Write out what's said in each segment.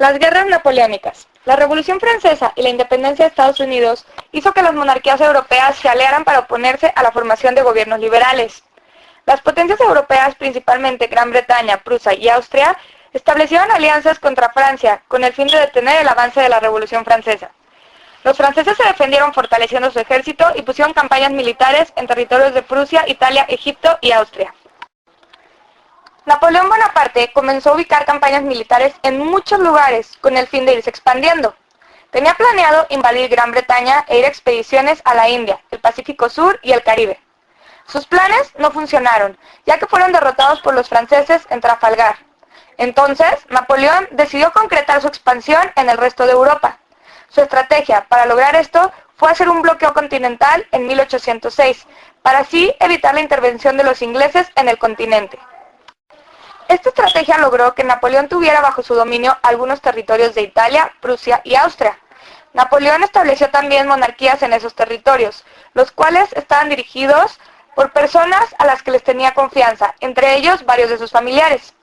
Las guerras napoleónicas. La Revolución Francesa y la independencia de Estados Unidos hizo que las monarquías europeas se aliaran para oponerse a la formación de gobiernos liberales. Las potencias europeas, principalmente Gran Bretaña, Prusia y Austria, establecieron alianzas contra Francia con el fin de detener el avance de la Revolución Francesa. Los franceses se defendieron fortaleciendo su ejército y pusieron campañas militares en territorios de Prusia, Italia, Egipto y Austria. Napoleón Bonaparte comenzó a ubicar campañas militares en muchos lugares con el fin de irse expandiendo. Tenía planeado invadir Gran Bretaña e ir a expediciones a la India, el Pacífico Sur y el Caribe. Sus planes no funcionaron, ya que fueron derrotados por los franceses en Trafalgar. Entonces, Napoleón decidió concretar su expansión en el resto de Europa. Su estrategia para lograr esto fue hacer un bloqueo continental en 1806, para así evitar la intervención de los ingleses en el continente. Esta estrategia logró que Napoleón tuviera bajo su dominio algunos territorios de Italia, Prusia y Austria. Napoleón estableció también monarquías en esos territorios, los cuales estaban dirigidos por personas a las que les tenía confianza, entre ellos varios de sus familiares.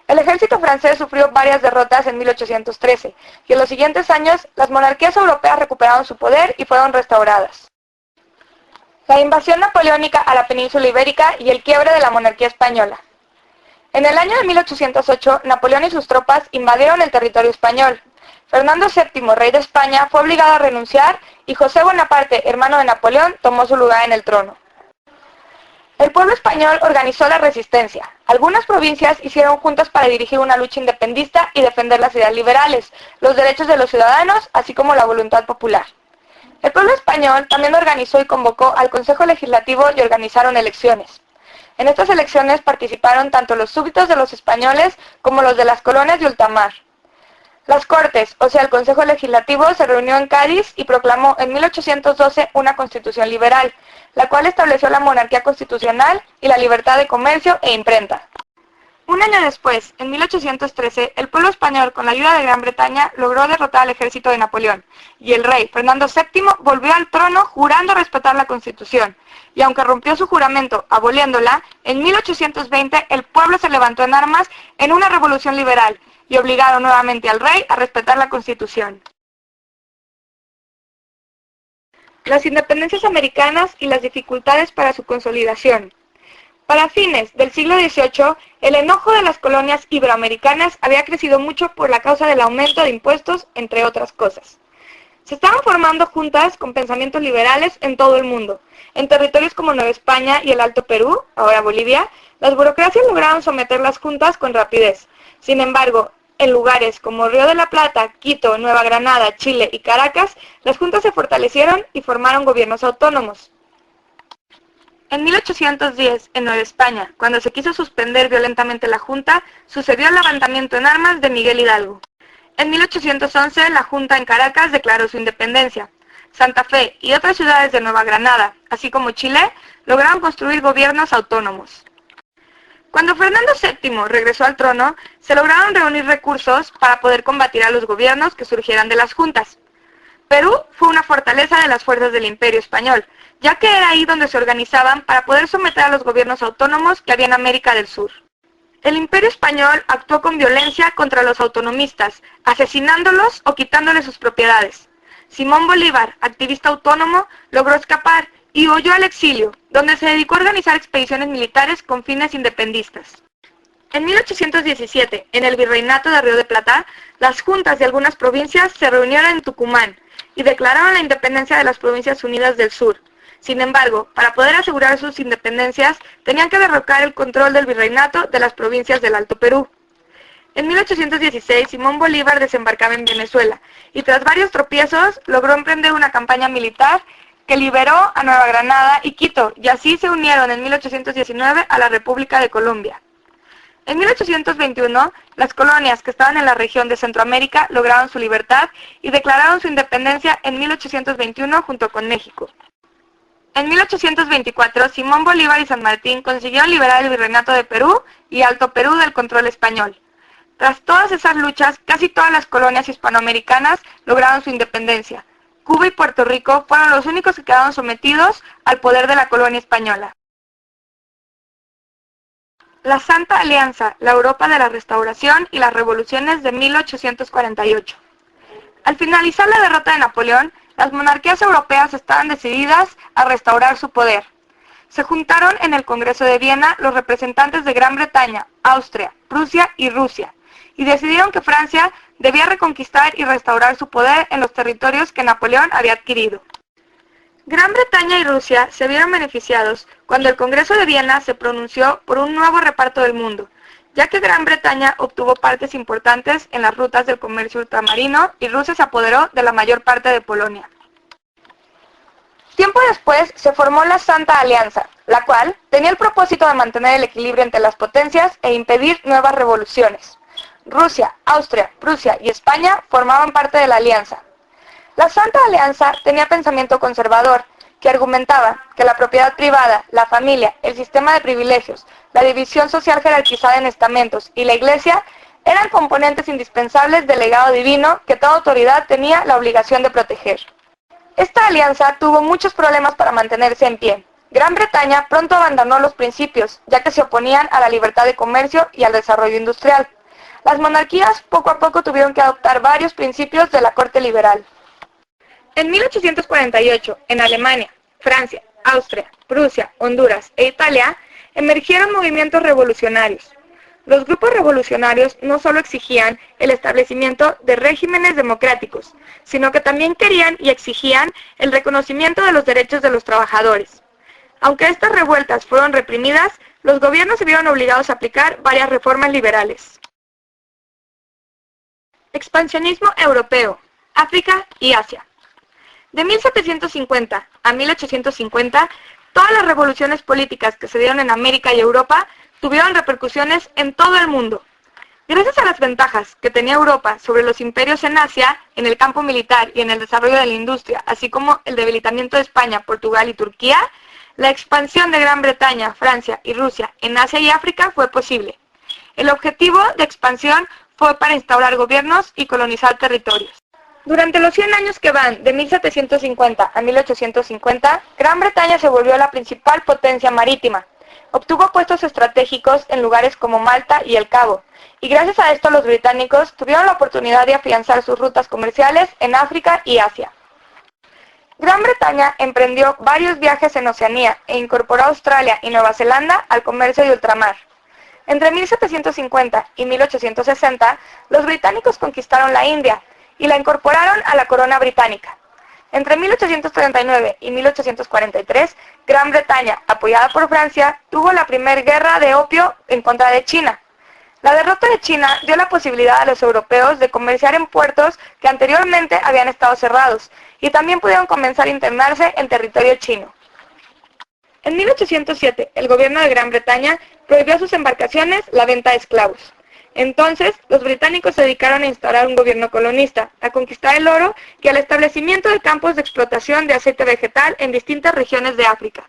El ejército francés sufrió varias derrotas en 1813, y en los siguientes años las monarquías europeas recuperaron su poder y fueron restauradas. La invasión napoleónica a la península ibérica y el quiebre de la monarquía española. En el año de 1808, Napoleón y sus tropas invadieron el territorio español. Fernando VII, rey de España, fue obligado a renunciar y José Bonaparte, hermano de Napoleón, tomó su lugar en el trono. El pueblo español organizó la resistencia. Algunas provincias hicieron juntas para dirigir una lucha independentista y defender las ideas liberales, los derechos de los ciudadanos, así como la voluntad popular. El pueblo español también organizó y convocó al Consejo Legislativo y organizaron elecciones. En estas elecciones participaron tanto los súbditos de los españoles como los de las colonias de ultramar. Las Cortes, o sea el Consejo Legislativo, se reunió en Cádiz y proclamó en 1812 una constitución liberal, la cual estableció la monarquía constitucional y la libertad de comercio e imprenta. Un año después, en 1813, el pueblo español, con la ayuda de Gran Bretaña, logró derrotar al ejército de Napoleón, y el rey Fernando VII volvió al trono jurando respetar la Constitución, y aunque rompió su juramento aboliéndola, en 1820 el pueblo se levantó en armas en una revolución liberal, y obligaron nuevamente al rey a respetar la Constitución. Las independencias americanas y las dificultades para su consolidación. Para fines del siglo XVIII, el enojo de las colonias iberoamericanas había crecido mucho por la causa del aumento de impuestos, entre otras cosas. Se estaban formando juntas con pensamientos liberales en todo el mundo. En territorios como Nueva España y el Alto Perú, ahora Bolivia, las burocracias lograron someter las juntas con rapidez. Sin embargo, en lugares como Río de la Plata, Quito, Nueva Granada, Chile y Caracas, las juntas se fortalecieron y formaron gobiernos autónomos. En 1810, en Nueva España, cuando se quiso suspender violentamente la Junta, sucedió el levantamiento en armas de Miguel Hidalgo. En 1811, la Junta en Caracas declaró su independencia. Santa Fe y otras ciudades de Nueva Granada, así como Chile, lograron construir gobiernos autónomos. Cuando Fernando VII regresó al trono, se lograron reunir recursos para poder combatir a los gobiernos que surgieran de las juntas. Perú fue una fortaleza de las fuerzas del Imperio Español, ya que era ahí donde se organizaban para poder someter a los gobiernos autónomos que había en América del Sur. El Imperio Español actuó con violencia contra los autonomistas, asesinándolos o quitándoles sus propiedades. Simón Bolívar, activista autónomo, logró escapar y huyó al exilio, donde se dedicó a organizar expediciones militares con fines independistas. En 1817, en el Virreinato de Río de Plata, las juntas de algunas provincias se reunieron en Tucumán y declararon la independencia de las Provincias Unidas del Sur. Sin embargo, para poder asegurar sus independencias, tenían que derrocar el control del virreinato de las provincias del Alto Perú. En 1816, Simón Bolívar desembarcaba en Venezuela y tras varios tropiezos logró emprender una campaña militar que liberó a Nueva Granada y Quito, y así se unieron en 1819 a la República de Colombia. En 1821, las colonias que estaban en la región de Centroamérica lograron su libertad y declararon su independencia en 1821 junto con México. En 1824, Simón Bolívar y San Martín consiguieron liberar el Virreinato de Perú y Alto Perú del control español. Tras todas esas luchas, casi todas las colonias hispanoamericanas lograron su independencia. Cuba y Puerto Rico fueron los únicos que quedaron sometidos al poder de la colonia española. la Santa Alianza, la Europa de la Restauración y las revoluciones de 1848. Al finalizar la derrota de Napoleón, las monarquías europeas estaban decididas a restaurar su poder. Se juntaron en el Congreso de Viena los representantes de Gran Bretaña, Austria, Prusia y Rusia, y decidieron que Francia debía reconquistar y restaurar su poder en los territorios que Napoleón había adquirido. Gran Bretaña y Rusia se vieron beneficiados cuando el Congreso de Viena se pronunció por un nuevo reparto del mundo, ya que Gran Bretaña obtuvo partes importantes en las rutas del comercio ultramarino y Rusia se apoderó de la mayor parte de Polonia. Tiempo después se formó la Santa Alianza, la cual tenía el propósito de mantener el equilibrio entre las potencias e impedir nuevas revoluciones. Rusia, Austria, Prusia y España formaban parte de la alianza. La Santa Alianza tenía pensamiento conservador, que argumentaba que la propiedad privada, la familia, el sistema de privilegios, la división social jerarquizada en estamentos y la Iglesia eran componentes indispensables del legado divino que toda autoridad tenía la obligación de proteger. Esta alianza tuvo muchos problemas para mantenerse en pie. Gran Bretaña pronto abandonó los principios, ya que se oponían a la libertad de comercio y al desarrollo industrial. Las monarquías poco a poco tuvieron que adoptar varios principios de la corte liberal. En 1848, en Alemania, Francia, Austria, Prusia, Honduras e Italia, emergieron movimientos revolucionarios. Los grupos revolucionarios no solo exigían el establecimiento de regímenes democráticos, sino que también querían y exigían el reconocimiento de los derechos de los trabajadores. Aunque estas revueltas fueron reprimidas, los gobiernos se vieron obligados a aplicar varias reformas liberales. Expansionismo europeo, África y Asia. De 1750 a 1850, todas las revoluciones políticas que se dieron en América y Europa tuvieron repercusiones en todo el mundo. Gracias a las ventajas que tenía Europa sobre los imperios en Asia, en el campo militar y en el desarrollo de la industria, así como el debilitamiento de España, Portugal y Turquía, la expansión de Gran Bretaña, Francia y Rusia en Asia y África fue posible. El objetivo de expansión fue para instaurar gobiernos y colonizar territorios. Durante los 100 años que van de 1750 a 1850, Gran Bretaña se volvió la principal potencia marítima. Obtuvo puestos estratégicos en lugares como Malta y El Cabo, y gracias a esto los británicos tuvieron la oportunidad de afianzar sus rutas comerciales en África y Asia. Gran Bretaña emprendió varios viajes en Oceanía e incorporó a Australia y Nueva Zelanda al comercio de ultramar. Entre 1750 y 1860, los británicos conquistaron la India y la incorporaron a la corona británica. Entre 1839 y 1843, Gran Bretaña, apoyada por Francia, tuvo la primera guerra de opio en contra de China. La derrota de China dio la posibilidad a los europeos de comerciar en puertos que anteriormente habían estado cerrados, y también pudieron comenzar a internarse en territorio chino. En 1807, el gobierno de Gran Bretaña prohibió a sus embarcaciones la venta de esclavos. Entonces, los británicos se dedicaron a instaurar un gobierno colonista, a conquistar el oro y al establecimiento de campos de explotación de aceite vegetal en distintas regiones de África.